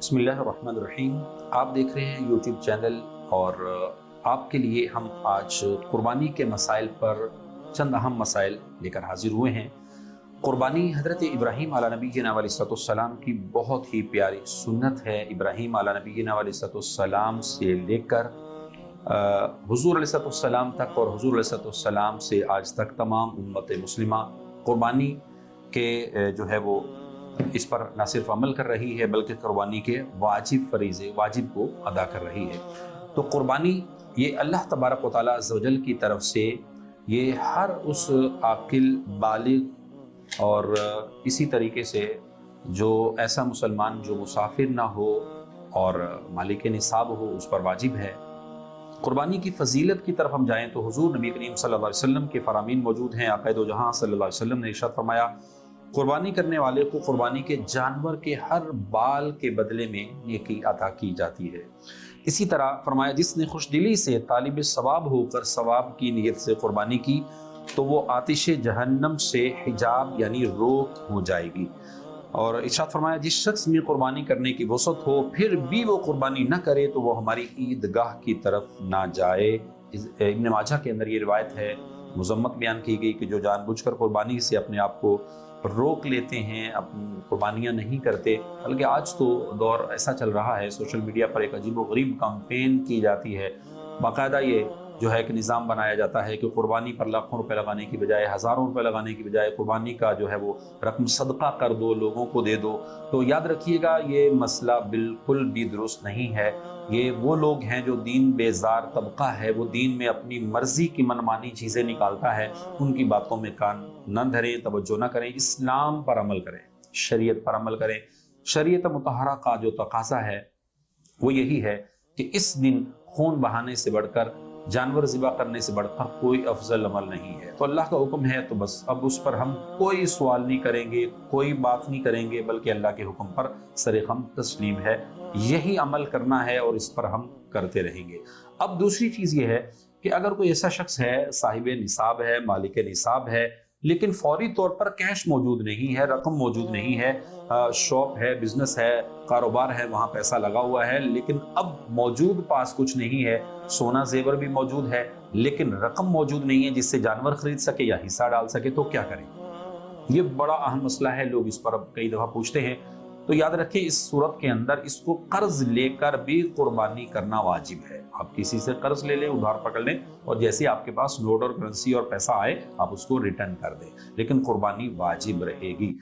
بسم اللہ الرحمن الرحیم۔ آپ دیکھ رہے ہیں یوٹیوب چینل اور آپ کے لیے ہم آج قربانی کے مسائل پر چند اہم مسائل لے کر حاضر ہوئے ہیں۔ قربانی حضرت ابراہیم علیہ نبینا علیہ السلام کی بہت ہی پیاری سنت ہے۔ ابراہیم علیہ نبینا علیہ السلام سے لے کر حضور علیہ السلام تک اور حضور علیہ السلام سے آج تک تمام امت مسلمہ قربانی کے جو ہے وہ اس پر نہ صرف عمل کر رہی ہے بلکہ قربانی کے واجب کو ادا کر رہی ہے۔ تو قربانی یہ اللہ تبارک و تعالیٰ عز و جل کی طرف سے یہ ہر اس عاقل بالغ اور اسی طریقے سے جو ایسا مسلمان جو مسافر نہ ہو اور مالک نصاب ہو اس پر واجب ہے۔ قربانی کی فضیلت کی طرف ہم جائیں تو حضور نبی کریم صلی اللہ علیہ وسلم کے فرامین موجود ہیں۔ آقا دو جہاں صلی اللہ علیہ وسلم نے ارشاد فرمایا، قربانی کرنے والے کو قربانی کے جانور کے ہر بال کے بدلے میں نیکی عطا کی جاتی ہے۔ اسی طرح فرمایا، جس نے خوش دلی سے طالب ثواب ہو کر ثواب کی نیت سے قربانی کی تو وہ آتش جہنم سے حجاب یعنی روک ہو جائے گی۔ اور ارشاد فرمایا، جس شخص میں قربانی کرنے کی وسعت ہو پھر بھی وہ قربانی نہ کرے تو وہ ہماری عیدگاہ کی طرف نہ جائے۔ ابن ماجہ کے اندر یہ روایت ہے، مذمت بیان کی گئی کہ جو جان بوجھ کر قربانی سے اپنے آپ کو روک لیتے ہیں، اپنی قربانیاں نہیں کرتے۔ بلکہ آج تو دور ایسا چل رہا ہے، سوشل میڈیا پر ایک عجیب و غریب کمپین کی جاتی ہے، باقاعدہ یہ جو ہے کہ نظام بنایا جاتا ہے کہ قربانی پر لاکھوں روپے لگانے کی بجائے ہزاروں روپے لگانے کی بجائے قربانی کا جو ہے وہ رقم صدقہ کر دو، لوگوں کو دے دو۔ تو یاد رکھیے گا یہ مسئلہ بالکل بھی درست نہیں ہے۔ یہ وہ لوگ ہیں جو دین بیزار طبقہ ہے، وہ دین میں اپنی مرضی کی منمانی چیزیں نکالتا ہے، ان کی باتوں میں کان نہ دھریں، توجہ نہ کریں، اسلام پر عمل کریں، شریعت پر عمل کریں۔ شریعت مطہرہ کا جو تقاضا ہے وہ یہی ہے کہ اس دن خون بہانے سے بڑھ کر، جانور ذبح کرنے سے بڑھ کر کوئی افضل عمل نہیں ہے۔ تو اللہ کا حکم ہے تو بس اب اس پر ہم کوئی سوال نہیں کریں گے، کوئی بات نہیں کریں گے، بلکہ اللہ کے حکم پر سرخم تسلیم ہے، یہی عمل کرنا ہے اور اس پر ہم کرتے رہیں گے۔ اب دوسری چیز یہ ہے کہ اگر کوئی ایسا شخص ہے، صاحب نصاب ہے، مالک نصاب ہے، لیکن فوری طور پر کیش موجود نہیں ہے، رقم موجود نہیں ہے، شاپ ہے، بزنس ہے، کاروبار ہے، وہاں پیسہ لگا ہوا ہے، لیکن اب موجود پاس کچھ نہیں ہے، سونا زیور بھی موجود ہے لیکن رقم موجود نہیں ہے جس سے جانور خرید سکے یا حصہ ڈال سکے، تو کیا کریں؟ یہ بڑا اہم مسئلہ ہے، لوگ اس پر اب کئی دفعہ پوچھتے ہیں۔ تو یاد رکھیں اس صورت کے اندر اس کو قرض لے کر بھی قربانی کرنا واجب ہے۔ آپ کسی سے قرض لے لیں، ادھار پکڑ لیں، اور جیسے آپ کے پاس نوٹ اور کرنسی اور پیسہ آئے آپ اس کو ریٹرن کر دیں، لیکن قربانی واجب رہے گی۔